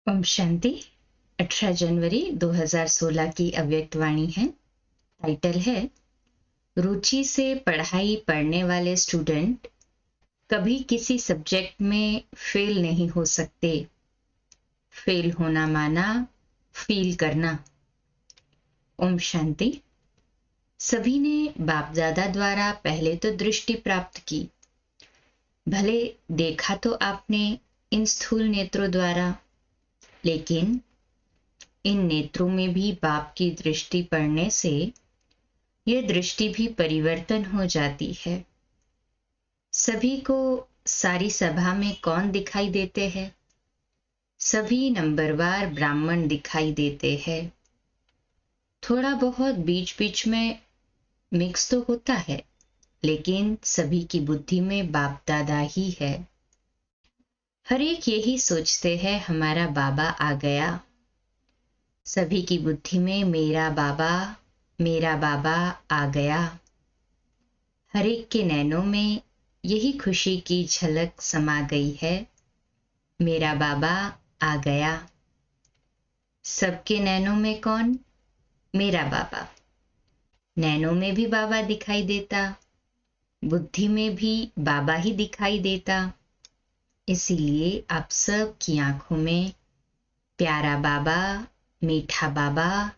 ओम शांति। 18 जनवरी 2016 की अव्यक्त वाणी है। टाइटल है रुचि से पढ़ाई पढ़ने वाले स्टूडेंट कभी किसी सब्जेक्ट में फेल नहीं हो सकते। फेल होना माना फील करना। ओम शांति। सभी ने बाप दादा द्वारा पहले तो दृष्टि प्राप्त की। भले देखा तो आपने इन स्थूल नेत्रों द्वारा, लेकिन इन नेत्रों में भी बाप की दृष्टि पड़ने से यह दृष्टि भी परिवर्तन हो जाती है। सभी को सारी सभा में कौन दिखाई देते हैं? सभी नंबरवार ब्राह्मण दिखाई देते हैं। थोड़ा बहुत बीच बीच में मिक्स तो होता है, लेकिन सभी की बुद्धि में बाप दादा ही है। हर एक यही सोचते हैं हमारा बाबा आ गया। सभी की बुद्धि में मेरा बाबा आ गया। हर एक के नैनों में यही खुशी की झलक समा गई है, मेरा बाबा आ गया। सबके नैनों में कौन? मेरा बाबा। नैनों में भी बाबा दिखाई देता, बुद्धि में भी बाबा ही दिखाई देता। इसीलिए आप सब की आंखों में प्यारा बाबा, मीठा बाबा,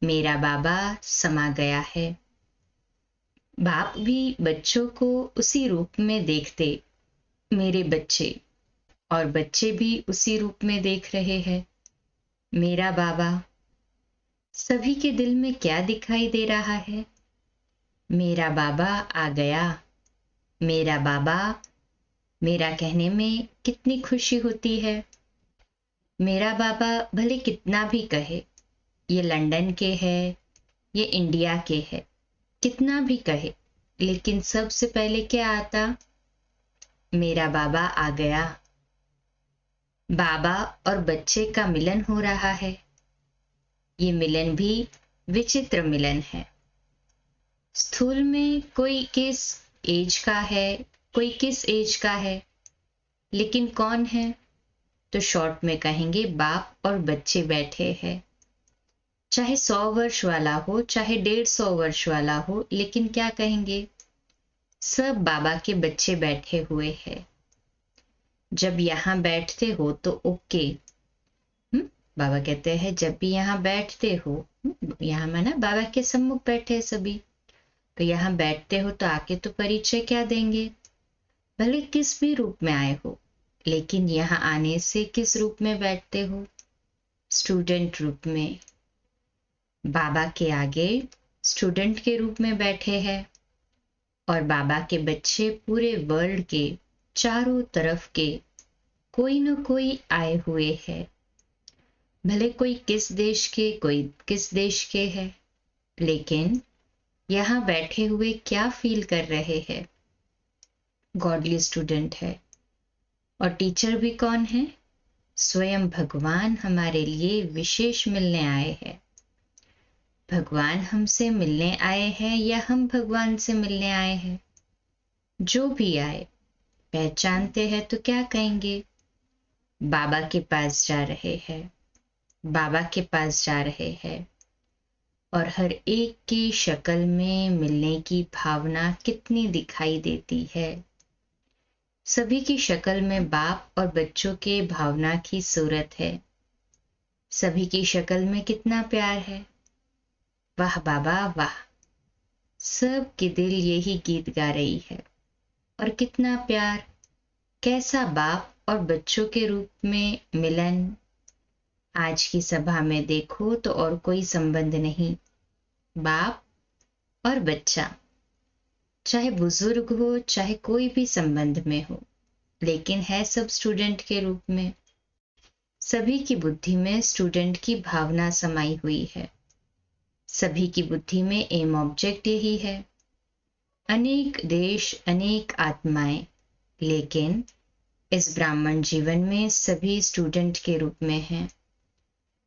मेरा बाबा समा गया है। बाप भी बच्चों को उसी रूप में देखते, मेरे बच्चे, और बच्चे भी उसी रूप में देख रहे हैं, मेरा बाबा। सभी के दिल में क्या दिखाई दे रहा है? मेरा बाबा आ गया। मेरा बाबा, मेरा कहने में कितनी खुशी होती है। मेरा बाबा भले कितना भी कहे, ये लंदन के है, ये इंडिया के है, कितना भी कहे, लेकिन सबसे पहले क्या आता? मेरा बाबा आ गया। बाबा और बच्चे का मिलन हो रहा है। ये मिलन भी विचित्र मिलन है। स्थूल में कोई किस एज का है, कोई किस एज का है, लेकिन कौन है? तो शॉर्ट में कहेंगे बाप और बच्चे बैठे हैं। चाहे 100 वर्ष वाला हो, चाहे 150 वर्ष वाला हो, लेकिन क्या कहेंगे? सब बाबा के बच्चे बैठे हुए हैं। जब यहाँ बैठते हो तो ओके। बाबा कहते हैं जब भी यहाँ बैठते हो, यहाँ माना बाबा के सम्मुख बैठे हैं सभी, तो यहाँ बैठते हो तो आके तो परिचय क्या देंगे? भले किस भी रूप में आए हो, लेकिन यहाँ आने से किस रूप में बैठते हो? स्टूडेंट रूप में। बाबा के आगे स्टूडेंट के रूप में बैठे हैं, और बाबा के बच्चे पूरे वर्ल्ड के चारों तरफ के कोई न कोई आए हुए हैं। भले कोई किस देश के, कोई किस देश के है, लेकिन यहाँ बैठे हुए क्या फील कर रहे हैं? गॉडली स्टूडेंट है। और टीचर भी कौन है? स्वयं भगवान हमारे लिए विशेष मिलने आए हैं। भगवान हमसे मिलने आए हैं या हम भगवान से मिलने आए हैं? जो भी आए, पहचानते हैं तो क्या कहेंगे? बाबा के पास जा रहे हैं, बाबा के पास जा रहे हैं। और हर एक की शक्ल में मिलने की भावना कितनी दिखाई देती है। सभी की शक्ल में बाप और बच्चों के भावना की सूरत है। सभी की शक्ल में कितना प्यार है। वाह बाबा वाह। सब के दिल यही गीत गा रही है। और कितना प्यार, कैसा बाप और बच्चों के रूप में मिलन। आज की सभा में देखो तो और कोई संबंध नहीं, बाप और बच्चा। चाहे बुजुर्ग हो, चाहे कोई भी संबंध में हो, लेकिन है सब स्टूडेंट के रूप में। सभी की बुद्धि में स्टूडेंट की भावना समाई हुई है। सभी की बुद्धि में एम ऑब्जेक्ट यही है। अनेक देश, अनेक आत्माएं, लेकिन इस ब्राह्मण जीवन में सभी स्टूडेंट के रूप में हैं।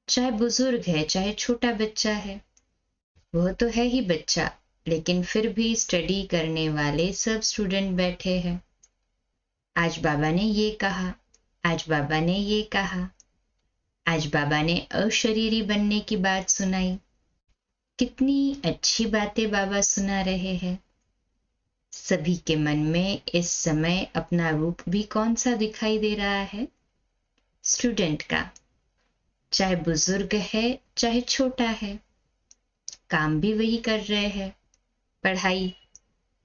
चाहे बुजुर्ग है, चाहे छोटा बच्चा है, वह तो है ही बच्चा, लेकिन फिर भी स्टडी करने वाले सब स्टूडेंट बैठे हैं। आज बाबा ने ये कहा, आज बाबा ने ये कहा। आज बाबा ने अशरीरी बनने की बात सुनाई। कितनी अच्छी बातें बाबा सुना रहे हैं। सभी के मन में इस समय अपना रूप भी कौन सा दिखाई दे रहा है? स्टूडेंट का। चाहे बुजुर्ग है चाहे छोटा है, काम भी वही कर रहे हैं, पढ़ाई।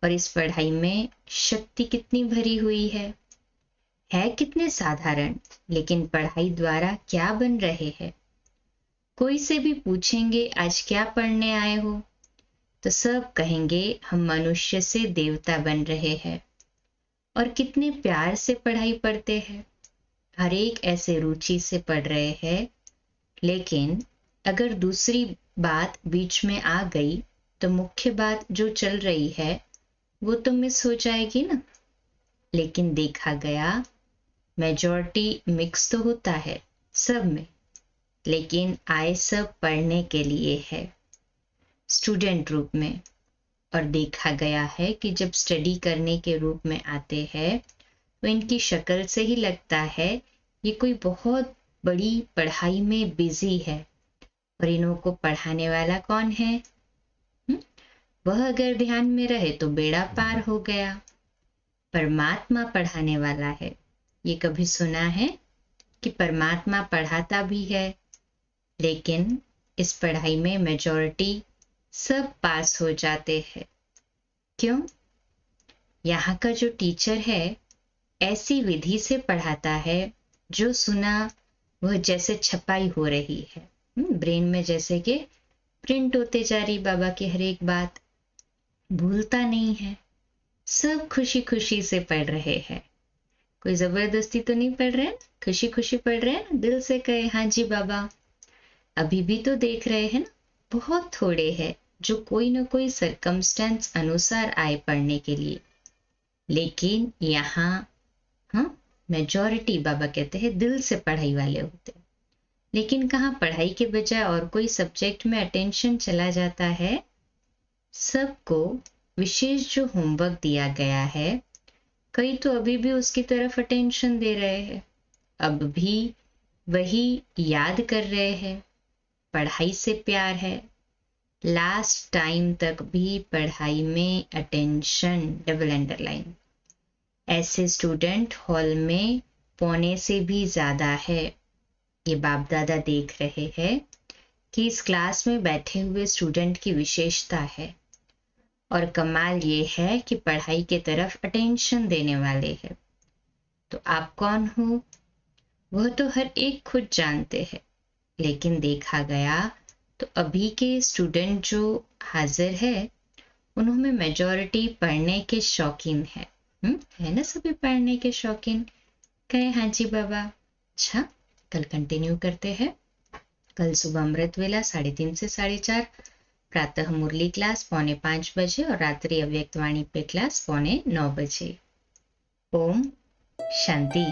और इस पढ़ाई में शक्ति कितनी भरी हुई है कितने साधारण, लेकिन पढ़ाई द्वारा क्या बन रहे हैं? कोई से भी पूछेंगे आज क्या पढ़ने आए हो, तो सब कहेंगे हम मनुष्य से देवता बन रहे हैं। और कितने प्यार से पढ़ाई पढ़ते हैं, हर एक ऐसे रुचि से पढ़ रहे हैं। लेकिन अगर दूसरी बात बीच में आ गई तो मुख्य बात जो चल रही है वो तो मिस हो जाएगी ना। लेकिन देखा गया मेजॉरिटी मिक्स तो होता है सब में, लेकिन आए सब पढ़ने के लिए है, स्टूडेंट रूप में। और देखा गया है कि जब स्टडी करने के रूप में आते हैं तो इनकी शक्ल से ही लगता है ये कोई बहुत बड़ी पढ़ाई में बिजी है। और इन्हों को पढ़ाने वाला कौन है? वह अगर ध्यान में रहे तो बेड़ा पार हो गया। परमात्मा पढ़ाने वाला है। ये कभी सुना है कि परमात्मा पढ़ाता भी है? लेकिन इस पढ़ाई में मेजॉरिटी सब पास हो जाते हैं। क्यों? यहाँ का जो टीचर है ऐसी विधि से पढ़ाता है जो सुना वह जैसे छपाई हो रही है, ब्रेन में जैसे कि प्रिंट होते जा रही बाबा की हर एक बात, भूलता नहीं है। सब खुशी खुशी से पढ़ रहे हैं, कोई जबरदस्ती तो नहीं पढ़ रहे हैं, खुशी खुशी पढ़ रहे हैं, दिल से कहे हाँ जी बाबा। अभी भी तो देख रहे हैं ना, बहुत थोड़े हैं जो कोई ना कोई सरकमस्टेंस अनुसार आए पढ़ने के लिए। लेकिन यहाँ मेजॉरिटी बाबा कहते हैं दिल से पढ़ाई वाले होते हैं। लेकिन कहाँ पढ़ाई के बजाय और कोई सब्जेक्ट में अटेंशन चला जाता है। सबको विशेष जो होमवर्क दिया गया है, कई तो अभी भी उसकी तरफ अटेंशन दे रहे हैं, अब भी वही याद कर रहे हैं, पढ़ाई से प्यार है, लास्ट टाइम तक भी पढ़ाई में अटेंशन, डबल अंडरलाइन। ऐसे स्टूडेंट हॉल में पौने से भी ज्यादा है। ये बाप दादा देख रहे हैं कि इस क्लास में बैठे हुए स्टूडेंट की विशेषता है। और कमाल ये है कि पढ़ाई के तरफ अटेंशन देने वाले हैं। तो आप कौन हो वह तो हर एक खुद जानते हैं। लेकिन देखा गया तो अभी के स्टूडेंट जो हाजिर है उन्होंने मेजॉरिटी पढ़ने के शौकीन है ना? सभी पढ़ने के शौकीन कहे हाँ जी बाबा। अच्छा, कल कंटिन्यू करते हैं। कल सुबह अमृत वेला 3:30 से 4:30, प्रातः मुरली क्लास 4:45 बजे और रात्रि अव्यक्तवाणी पे क्लास 8:45 बजे। ओम शांति।